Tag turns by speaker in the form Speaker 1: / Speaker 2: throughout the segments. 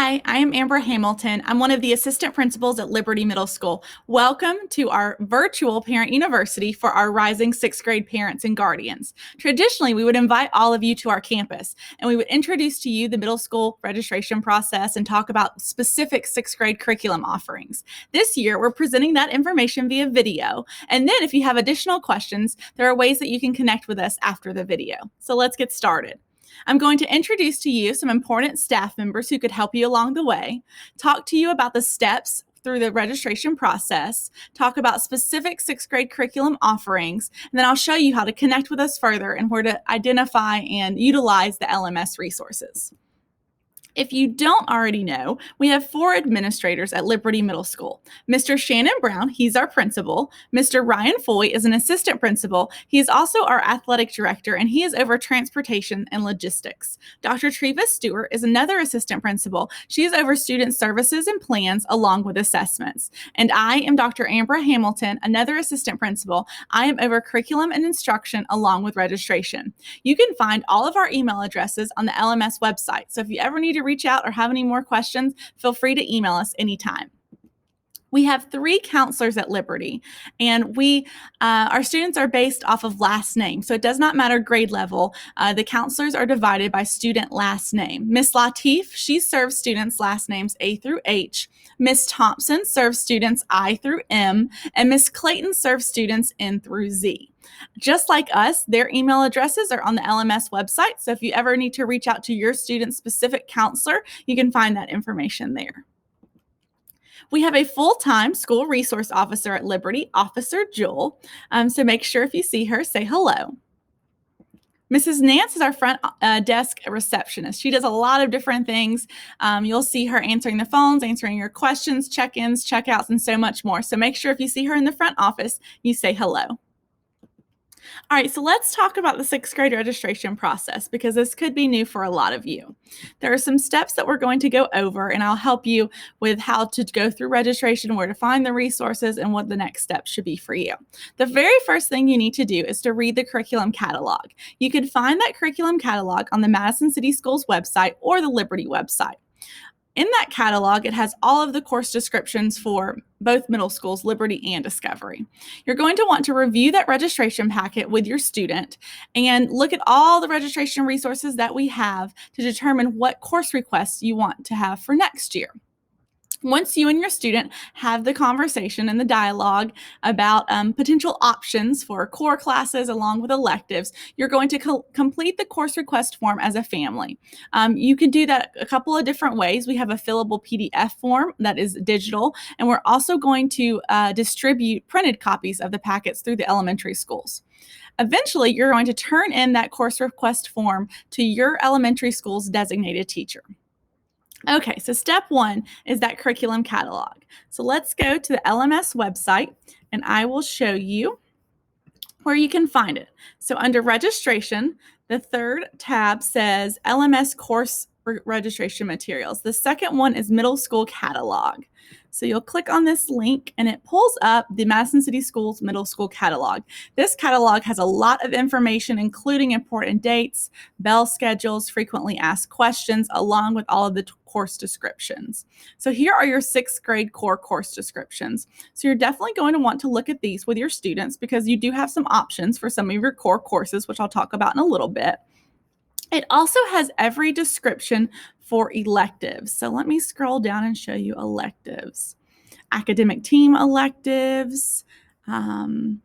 Speaker 1: Hi, I am Amber Hamilton. I'm one of the assistant principals at Liberty Middle School. Welcome to our virtual parent university for our rising sixth grade parents and guardians. Traditionally, we would invite all of you to our campus and we would introduce to you the middle school registration process and talk about specific sixth grade curriculum offerings. This year, we're presenting that information via video. And then if you have additional questions, there are ways that you can connect with us after the video. So let's get started. I'm going to introduce to you some important staff members who could help you along the way, talk to you about the steps through the registration process, talk about specific sixth grade curriculum offerings, and then I'll show you how to connect with us further and where to identify and utilize the LMS resources. If you don't already know, we have 4 administrators at Liberty Middle School. Mr. Shannon Brown, he's our principal. Mr. Ryan Foy is an assistant principal. He is also our athletic director, and he is over transportation and logistics. Dr. Treva Stewart is another assistant principal. She is over student services and plans along with assessments. And I am Dr. Amber Hamilton, another assistant principal. I am over curriculum and instruction along with registration. You can find all of our email addresses on the LMS website. So if you ever need to reach out or have any more questions, feel free to email us anytime. We have 3 counselors at Liberty, and our students are based off of last name, so it does not matter grade level. The counselors are divided by student last name. Miss Latif, she serves students last names A through H. Miss Thompson serves students I through M, and Miss Clayton serves students N through Z. Just like us, their email addresses are on the LMS website, so if you ever need to reach out to your student-specific counselor, you can find that information there. We have a full-time school resource officer at Liberty, Officer Jewel, so make sure if you see her, say hello. Mrs. Nance is our front desk receptionist. She does a lot of different things. You'll see her answering the phones, answering your questions, check-ins, checkouts, and so much more. So make sure if you see her in the front office, you say hello. All right, so let's talk about the sixth grade registration process because this could be new for a lot of you. There are some steps that we're going to go over, and I'll help you with how to go through registration, where to find the resources, and what the next steps should be for you. The very first thing you need to do is to read the curriculum catalog. You can find that curriculum catalog on the Madison City Schools website or the Liberty website. In that catalog, it has all of the course descriptions for both middle schools, Liberty and Discovery. You're going to want to review that registration packet with your student and look at all the registration resources that we have to determine what course requests you want to have for next year. Once you and your student have the conversation and the dialogue about potential options for core classes along with electives, you're going to complete the course request form as a family. You can do that a couple of different ways. We have a fillable PDF form that is digital, and we're also going to distribute printed copies of the packets through the elementary schools. Eventually, you're going to turn in that course request form to your elementary school's designated teacher. Okay, so step 1 is that curriculum catalog. So let's go to the LMS website, and I will show you where you can find it. So under registration, the 3rd tab says LMS course registration materials. The second one is middle school catalog. So you'll click on this link and it pulls up the Madison City Schools middle school catalog. This catalog has a lot of information, including important dates, bell schedules, frequently asked questions, along with all of the course descriptions. So here are your 6th grade core course descriptions. So you're definitely going to want to look at these with your students because you do have some options for some of your core courses, which I'll talk about in a little bit. It also has every description for electives. So let me scroll down and show you electives. Academic team electives, CTE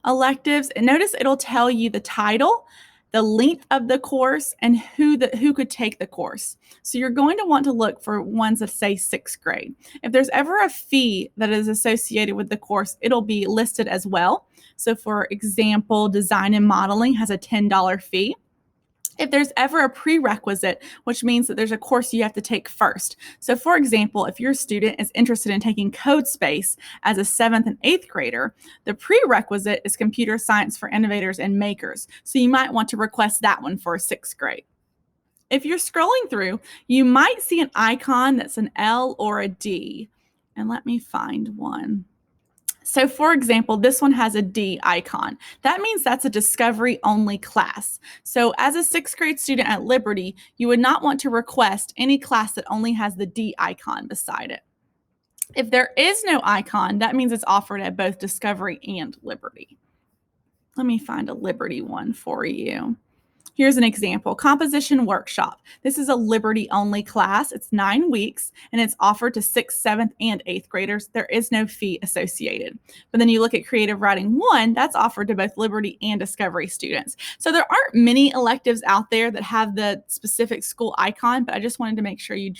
Speaker 1: electives. And notice it'll tell you the title, the length of the course, and who could take the course. So you're going to want to look for ones that say 6th grade. If there's ever a fee that is associated with the course, it'll be listed as well. So for example, design and modeling has a $10 fee. If there's ever a prerequisite, which means that there's a course you have to take first. So for example, if your student is interested in taking code space as a 7th and 8th grader, the prerequisite is computer science for innovators and makers. So you might want to request that one for 6th grade. If you're scrolling through, you might see an icon that's an L or a D. And let me find one. So, for example, this one has a D icon. That means that's a discovery only class. So, as a sixth grade student at Liberty, you would not want to request any class that only has the D icon beside it. If there is no icon, that means it's offered at both Discovery and Liberty. Let me find a Liberty one for you. Here's an example, composition workshop. This is a Liberty only class. It's 9 weeks and it's offered to 6th, 7th, and 8th graders. There is no fee associated. But then you look at creative writing 1, that's offered to both Liberty and Discovery students. So there aren't many electives out there that have the specific school icon, but I just wanted to make sure you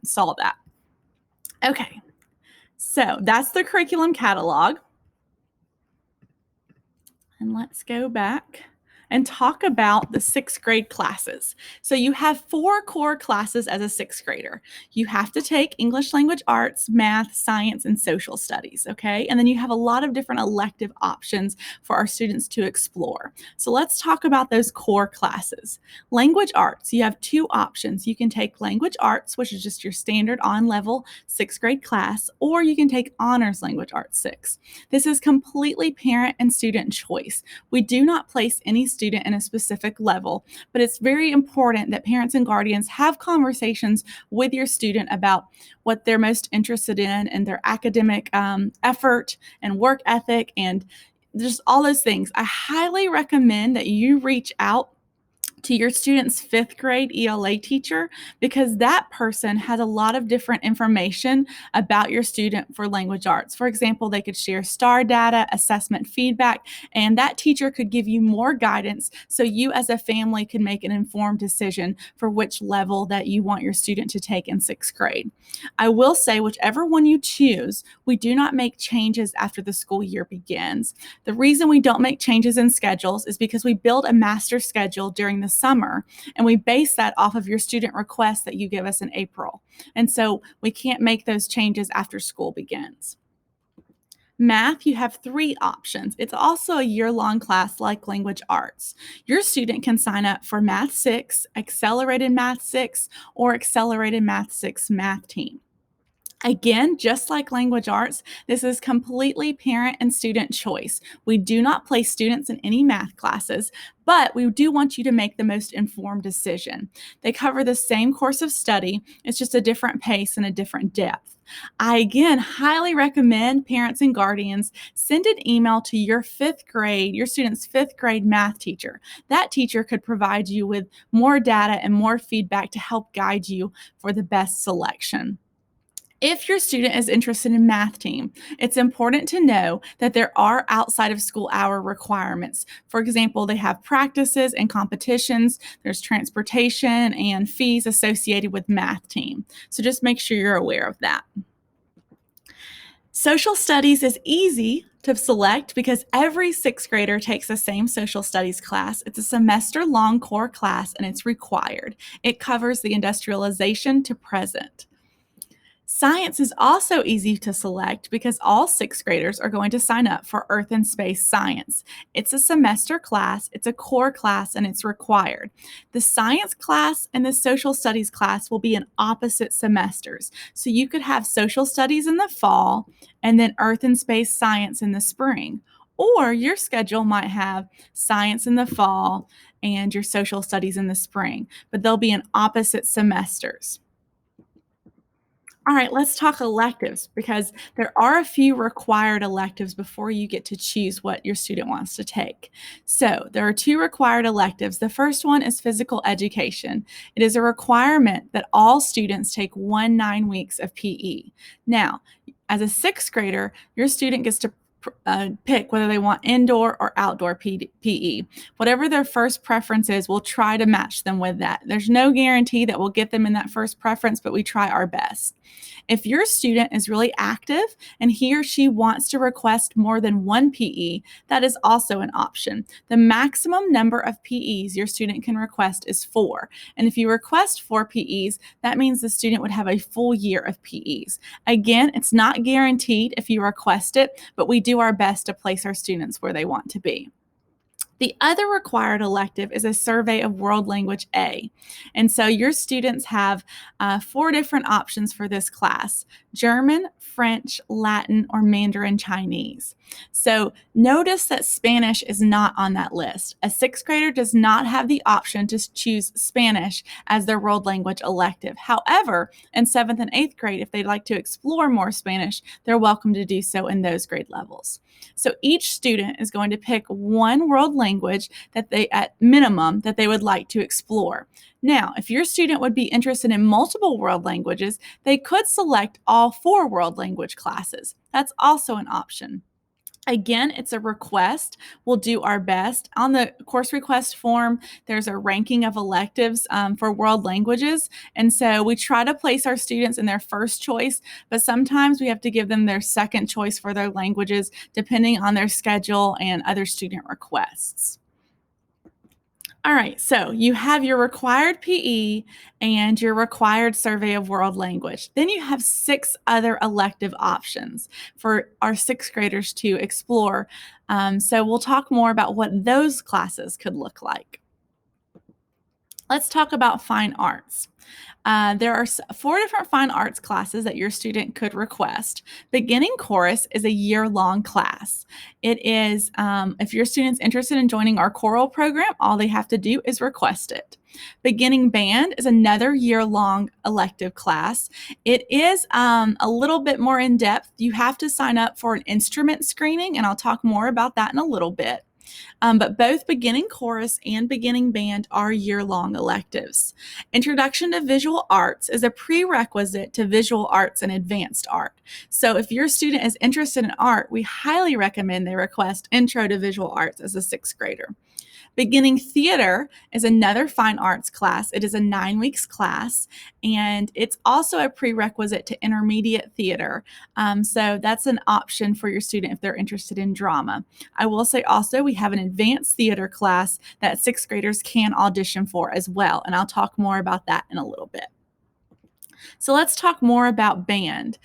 Speaker 1: saw that. Okay, so that's the curriculum catalog. And let's go back and talk about the sixth grade classes. So you have 4 core classes as a sixth grader. You have to take English language arts, math, science, and social studies, okay? And then you have a lot of different elective options for our students to explore. So let's talk about those core classes. Language arts, you have 2 options. You can take language arts, which is just your standard on-level sixth grade class, or you can take honors language arts 6. This is completely parent and student choice. We do not place any student in a specific level, but it's very important that parents and guardians have conversations with your student about what they're most interested in and their academic effort and work ethic and just all those things. I highly recommend that you reach out to your student's 5th grade ELA teacher because that person has a lot of different information about your student for language arts. For example, they could share STAR data, assessment feedback, and that teacher could give you more guidance so you as a family can make an informed decision for which level that you want your student to take in 6th grade. I will say, whichever one you choose, we do not make changes after the school year begins. The reason we don't make changes in schedules is because we build a master schedule during the summer, and we base that off of your student requests that you give us in April. And so we can't make those changes after school begins. Math, you have 3 options. It's also a year-long class like language arts. Your student can sign up for Math 6, Accelerated Math 6, or Accelerated Math 6 Math Team. Again, just like language arts, this is completely parent and student choice. We do not place students in any math classes, but we do want you to make the most informed decision. They cover the same course of study, it's just a different pace and a different depth. I again highly recommend parents and guardians send an email to your student's 5th grade math teacher. That teacher could provide you with more data and more feedback to help guide you for the best selection. If your student is interested in math team, it's important to know that there are outside of school hour requirements. For example, they have practices and competitions, there's transportation and fees associated with math team. So just make sure you're aware of that. Social studies is easy to select because every 6th grader takes the same social studies class. It's a semester-long core class and it's required. It covers the industrialization to present. Science is also easy to select because all 6th graders are going to sign up for Earth and Space Science. It's a semester class, it's a core class, and it's required. The science class and the social studies class will be in opposite semesters. So you could have social studies in the fall and then Earth and Space Science in the spring. Or your schedule might have science in the fall and your social studies in the spring, but they'll be in opposite semesters. All right, let's talk electives because there are a few required electives before you get to choose what your student wants to take. So there are 2 required electives. The first one is physical education. It is a requirement that all students take 9 weeks of PE. Now, as a 6th grader, your student gets to pick whether they want indoor or outdoor PE. Whatever their first preference is, we'll try to match them with that. There's no guarantee that we'll get them in that first preference, but we try our best. If your student is really active and he or she wants to request more than 1 PE, that is also an option. The maximum number of PEs your student can request is 4. And if you request 4 PEs, that means the student would have a full year of PEs. Again, it's not guaranteed if you request it, but we do our best to place our students where they want to be. The other required elective is a survey of world language A. And so your students have 4 different options for this class: German, French, Latin, or Mandarin Chinese. So notice that Spanish is not on that list. A sixth grader does not have the option to choose Spanish as their world language elective. However, in 7th and 8th grade, if they'd like to explore more Spanish, they're welcome to do so in those grade levels. So each student is going to pick one world language that they, at minimum, that they would like to explore. Now, if your student would be interested in multiple world languages, they could select all 4 world language classes. That's also an option. Again, it's a request. We'll do our best. On the course request form, there's a ranking of electives for world languages. And so we try to place our students in their first choice, but sometimes we have to give them their second choice for their languages, depending on their schedule and other student requests. All right, so you have your required PE and your required survey of world language. Then you have 6 other elective options for our 6th graders to explore. So we'll talk more about what those classes could look like. Let's talk about fine arts. There are 4 different fine arts classes that your student could request. Beginning chorus is a year-long class. It is, if your student's interested in joining our choral program, all they have to do is request it. Beginning band is another year-long elective class. It is a little bit more in-depth. You have to sign up for an instrument screening, and I'll talk more about that in a little bit. But both beginning chorus and beginning band are year-long electives. Introduction to Visual Arts is a prerequisite to visual arts and advanced art. So if your student is interested in art, we highly recommend they request Intro to Visual Arts as a 6th grader. Beginning theater is another fine arts class. It is a 9 weeks class, and it's also a prerequisite to intermediate theater. So that's an option for your student if they're interested in drama. I will say also we have an advanced theater class that 6th graders can audition for as well, and I'll talk more about that in a little bit. So let's talk more about band.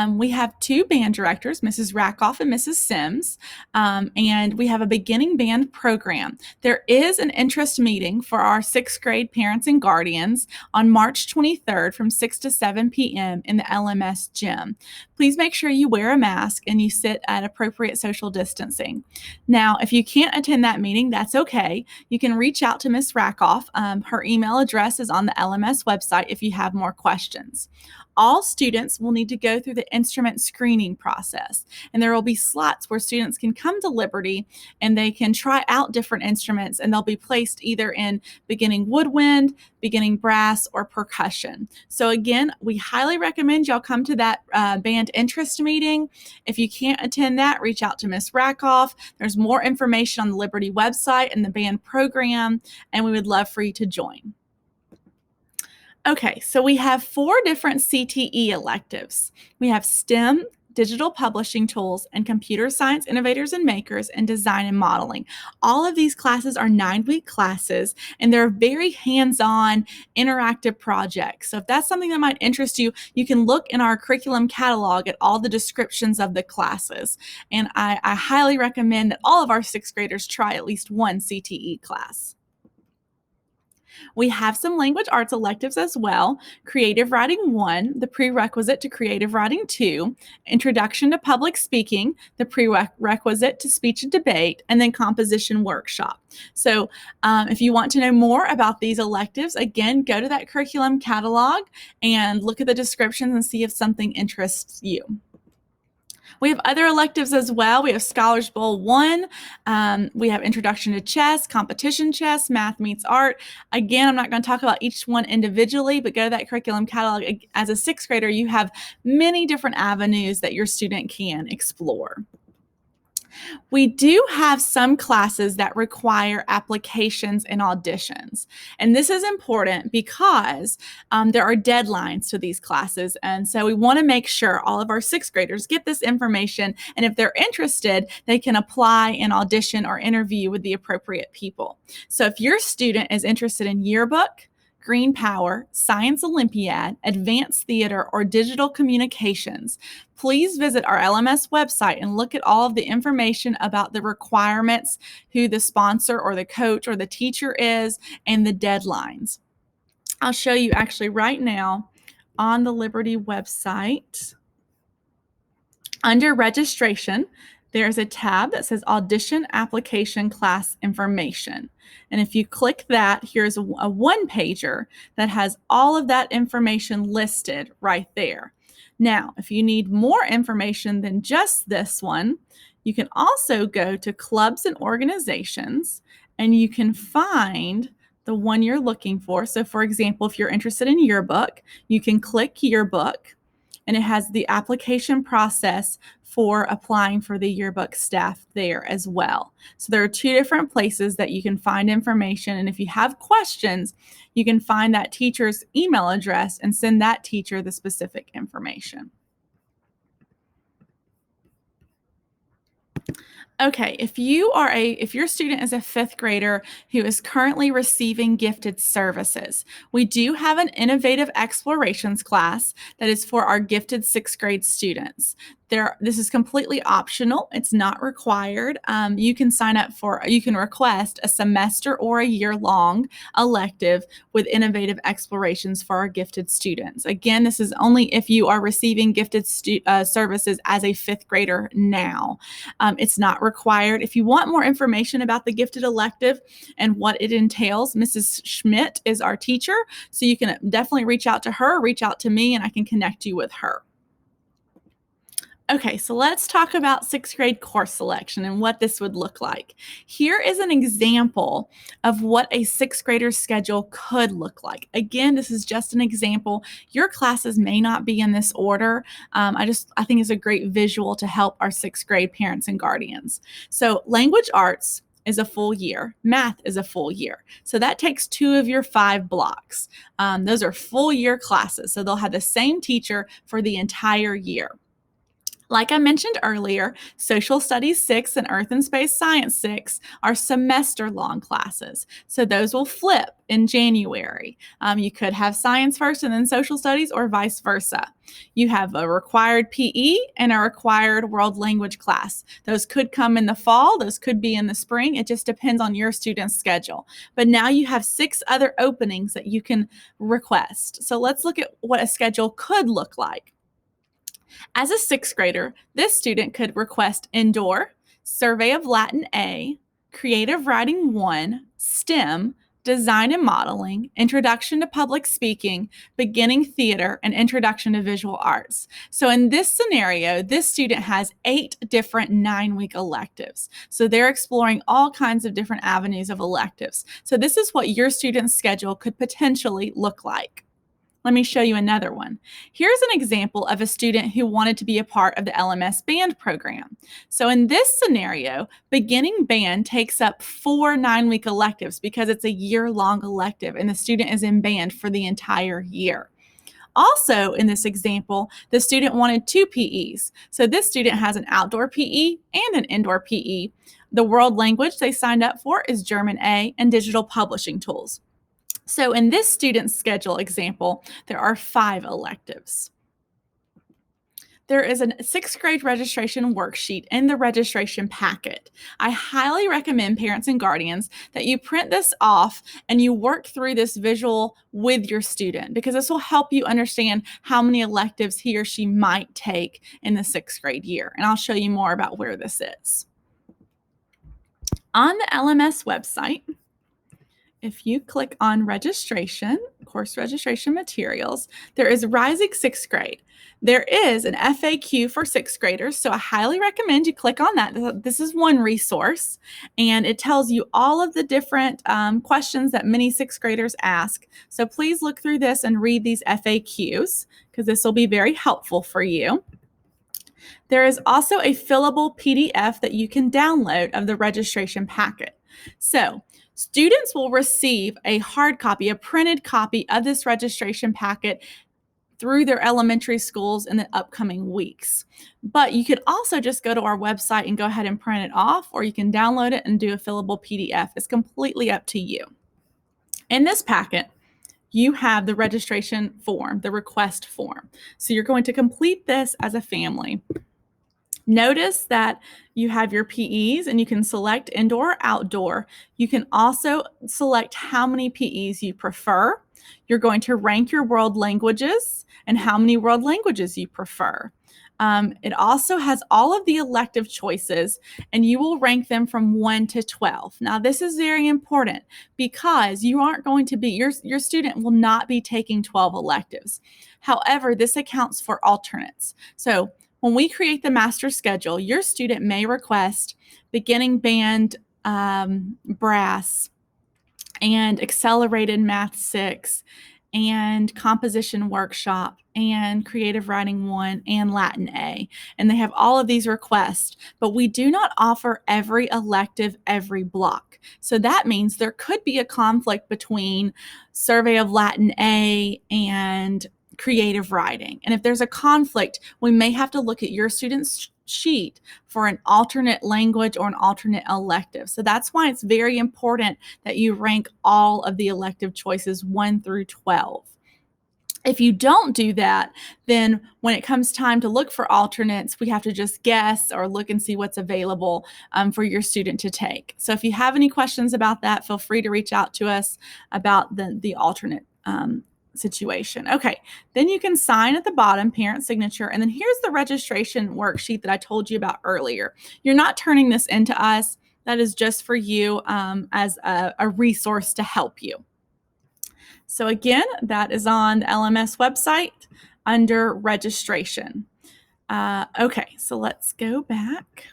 Speaker 1: We have 2 band directors, Mrs. Rackoff and Mrs. Sims, and we have a beginning band program. There is an interest meeting for our 6th grade parents and guardians on March 23rd from 6 to 7 p.m. in the LMS gym. Please make sure you wear a mask and you sit at appropriate social distancing. Now, if you can't attend that meeting, that's okay. You can reach out to Ms. Rackoff. Her email address is on the LMS website if you have more questions. All students will need to go through the instrument screening process, and there will be slots where students can come to Liberty and they can try out different instruments, and they'll be placed either in beginning woodwind, beginning brass, or percussion. So again, we highly recommend y'all come to that band interest meeting. If you can't attend that, reach out to Ms. Rackoff. There's more information on the Liberty website and the band program, and we would love for you to join. Okay, so we have 4 different CTE electives. We have STEM, digital publishing tools, and computer science innovators and makers, and design and modeling. All of these classes are 9-week classes, and they're very hands-on, interactive projects. So if that's something that might interest you, you can look in our curriculum catalog at all the descriptions of the classes. And I highly recommend that all of our 6th graders try at least one CTE class. We have some language arts electives as well. Creative Writing 1, the prerequisite to Creative Writing 2, Introduction to Public Speaking, the prerequisite to Speech and Debate, and then Composition Workshop. So if you want to know more about these electives, again, go to that curriculum catalog and look at the descriptions and see if something interests you. We have other electives as well. We have Scholars Bowl 1. We have Introduction to Chess, Competition Chess, Math Meets Art. Again, I'm not going to talk about each one individually, but go to that curriculum catalog. As a 6th grader, you have many different avenues that your student can explore. We do have some classes that require applications and auditions. And this is important because there are deadlines to these classes. And so we want to make sure all of our 6th graders get this information. And if they're interested, they can apply and audition or interview with the appropriate people. So if your student is interested in yearbook, Green Power, Science Olympiad, Advanced Theater, or Digital Communications, please visit our LMS website and look at all of the information about the requirements, who the sponsor or the coach or the teacher is, and the deadlines. I'll show you actually right now on the Liberty website. Under registration, there's a tab that says Audition Application Class Information. And if you click that, here's a one-pager that has all of that information listed right there. Now, if you need more information than just this one, you can also go to Clubs and Organizations, and you can find the one you're looking for. So, for example, if you're interested in yearbook, you can click yearbook, and it has the application process for applying for the yearbook staff there as well. So there are two different places that you can find information, and if you have questions, you can find that teacher's email address and send that teacher the specific information. Okay, if your student is a fifth grader who is currently receiving gifted services, we do have an innovative explorations class that is for our gifted sixth grade students. This is completely optional. It's not required. You can request a semester or a year-long elective with innovative explorations for our gifted students. Again, this is only if you are receiving gifted services as a fifth grader now. It's not required. If you want more information about the gifted elective and what it entails, Mrs. Schmidt is our teacher, so you can definitely reach out to her, reach out to me, and I can connect you with her. Okay, so let's talk about sixth grade course selection and what this would look like. Here is an example of what a sixth grader's schedule could look like. Again, this is just an example. Your classes may not be in this order. I think it's a great visual to help our sixth grade parents and guardians. So language arts is a full year. Math is a full year. So that takes 2 of your 5 blocks. Those are full year classes. So they'll have the same teacher for the entire year. Like I mentioned earlier, Social Studies 6 and Earth and Space Science 6 are semester-long classes. So those will flip in January. You could have science first and then social studies, or vice versa. You have a required PE and a required world language class. Those could come in the fall. Those could be in the spring. It just depends on your student's schedule. But now you have 6 other openings that you can request. So let's look at what a schedule could look like. As a sixth grader, this student could request Indoor, Survey of Latin A, Creative Writing 1, STEM, Design and Modeling, Introduction to Public Speaking, Beginning Theater, and Introduction to Visual Arts. So in this scenario, this student has 8 different 9-week electives. So they're exploring all kinds of different avenues of electives. So this is what your student's schedule could potentially look like. Let me show you another one. Here's an example of a student who wanted to be a part of the LMS band program. So in this scenario, beginning band takes up 4 9-week electives because it's a year-long elective and the student is in band for the entire year. Also, in this example, the student wanted 2 PEs. So this student has an outdoor PE and an indoor PE. The world language they signed up for is German A and digital publishing tools. So in this student's schedule example, there are 5 electives. There is a 6th grade registration worksheet in the registration packet. I highly recommend parents and guardians that you print this off and you work through this visual with your student, because this will help you understand how many electives he or she might take in the 6th grade year. And I'll show you more about where this is. On the LMS website, if you click on registration, course registration materials, there is Rising 6th grade. There is an FAQ for 6th graders, so I highly recommend you click on that. This is one resource, and it tells you all of the different questions that many 6th graders ask. So please look through this and read these FAQs, because this will be very helpful for you. There is also a fillable PDF that you can download of the registration packet. So students will receive a hard copy, a printed copy of this registration packet through their elementary schools in the upcoming weeks. But you could also just go to our website and go ahead and print it off, or you can download it and do a fillable PDF. It's completely up to you. In this packet, you have the registration form, the request form. So you're going to complete this as a family. Notice that you have your PEs and you can select indoor or outdoor. You can also select how many PEs you prefer. You're going to rank your world languages and how many world languages you prefer. It also has all of the elective choices, and you will rank them from 1 to 12. Now, this is very important because you aren't going to be, your student will not be taking 12 electives. However, this accounts for alternates. So when we create the master schedule, your student may request beginning band, brass, and accelerated math 6, and composition workshop, and creative writing 1, and Latin A. And they have all of these requests, but we do not offer every elective every block. So that means there could be a conflict between survey of Latin A and creative writing. And if there's a conflict, we may have to look at your student's sheet for an alternate language or an alternate elective. So that's why it's very important that you rank all of the elective choices 1 through 12. If you don't do that, then when it comes time to look for alternates, we have to just guess or look and see what's available for your student to take. So if you have any questions about that, feel free to reach out to us about the alternate situation. Okay, then you can sign at the bottom, parent signature, and then here's the registration worksheet that I told you about earlier. You're not turning this into us. That is just for you as a resource to help you. So again, that is on the LMS website under registration. Okay, so let's go back.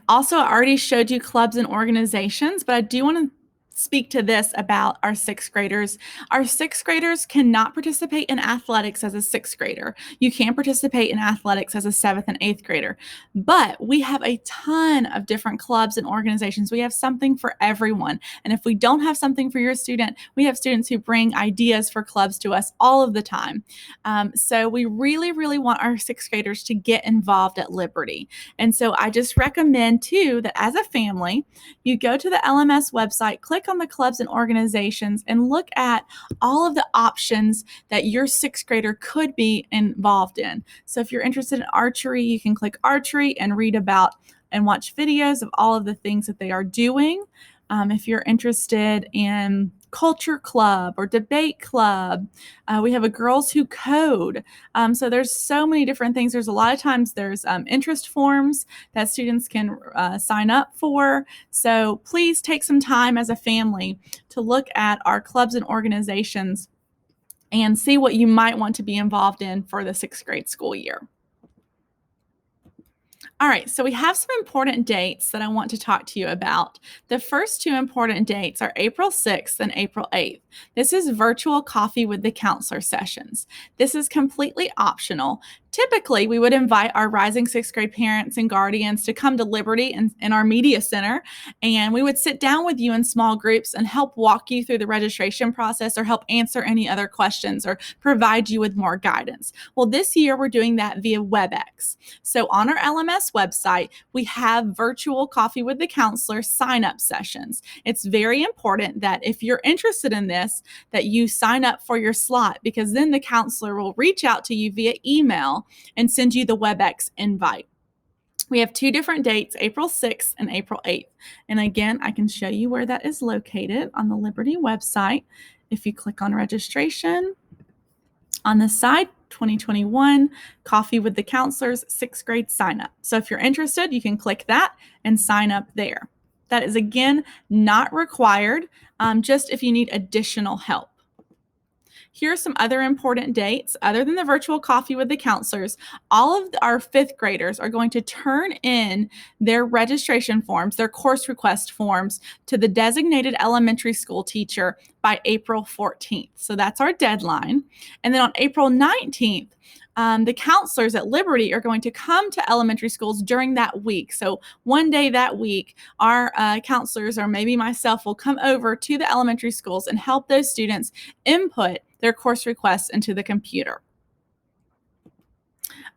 Speaker 1: Also, I already showed you clubs and organizations, but I do want to speak to this about our 6th graders. Our 6th graders cannot participate in athletics as a 6th grader. You can participate in athletics as a 7th and 8th grader, but we have a ton of different clubs and organizations. We have something for everyone. And if we don't have something for your student, we have students who bring ideas for clubs to us all of the time. So we really, really want our 6th graders to get involved at Liberty. And so I just recommend too that as a family, you go to the LMS website, click on the clubs and organizations, and look at all of the options that your 6th grader could be involved in. So if you're interested in archery, you can click archery and read about and watch videos of all of the things that they are doing. If you're interested in culture club or debate club, we have a girls who code. So there's so many different things. There's a lot of times there's interest forms that students can sign up for. So please take some time as a family to look at our clubs and organizations and see what you might want to be involved in for the 6th grade school year. All right, so we have some important dates that I want to talk to you about. The first 2 important dates are April 6th and April 8th. This is virtual coffee with the counselor sessions. This is completely optional. Typically, we would invite our rising 6th grade parents and guardians to come to Liberty in our media center, and we would sit down with you in small groups and help walk you through the registration process or help answer any other questions or provide you with more guidance. Well, this year we're doing that via WebEx. So on our LMS website, we have virtual coffee with the counselor sign-up sessions. It's very important that if you're interested in this, that you sign up for your slot, because then the counselor will reach out to you via email and send you the WebEx invite. We have 2 different dates, April 6th and April 8th. And again, I can show you where that is located on the Liberty website. If you click on registration, on the side, 2021 Coffee with the Counselors 6th grade sign up. So if you're interested, you can click that and sign up there. That is, again, not required, just if you need additional help. Here are some other important dates. Other than the virtual coffee with the counselors, all of our 5th graders are going to turn in their registration forms, their course request forms, to the designated elementary school teacher by April 14th. So that's our deadline. And then on April 19th, the counselors at Liberty are going to come to elementary schools during that week. So one day that week, our counselors, or maybe myself, will come over to the elementary schools and help those students input their course requests into the computer.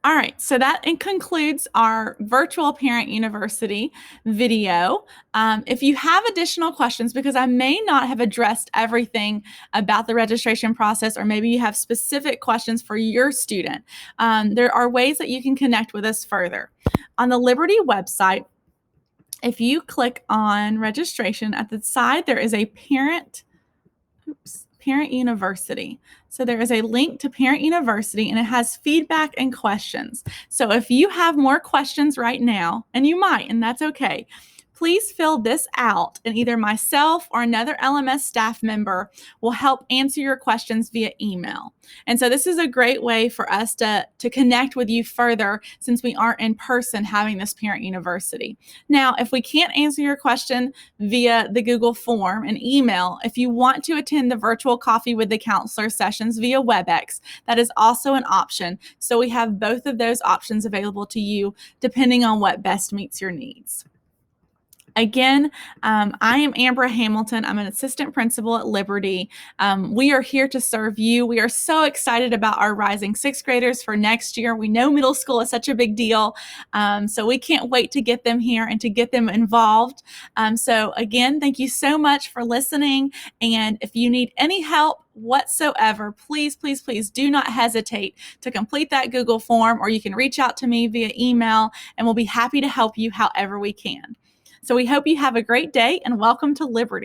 Speaker 1: All right, so that concludes our virtual Parent University video. If you have additional questions, because I may not have addressed everything about the registration process, or maybe you have specific questions for your student, there are ways that you can connect with us further. On the Liberty website, if you click on registration, at the side there is a Parent University. So there is a link to Parent University, and it has feedback and questions. So if you have more questions right now, and you might, and that's okay, please fill this out, and either myself or another LMS staff member will help answer your questions via email. And so this is a great way for us to connect with you further, since we aren't in person having this Parent University. Now, if we can't answer your question via the Google form and email, if you want to attend the virtual coffee with the counselor sessions via WebEx, that is also an option. So we have both of those options available to you depending on what best meets your needs. Again, I am Ambra Hamilton. I'm an assistant principal at Liberty. We are here to serve you. We are so excited about our rising sixth graders for next year. We know middle school is such a big deal, so we can't wait to get them here and to get them involved. So again, thank you so much for listening. And if you need any help whatsoever, please, please, please do not hesitate to complete that Google form, or you can reach out to me via email, and we'll be happy to help you however we can. So we hope you have a great day, and welcome to Liberty.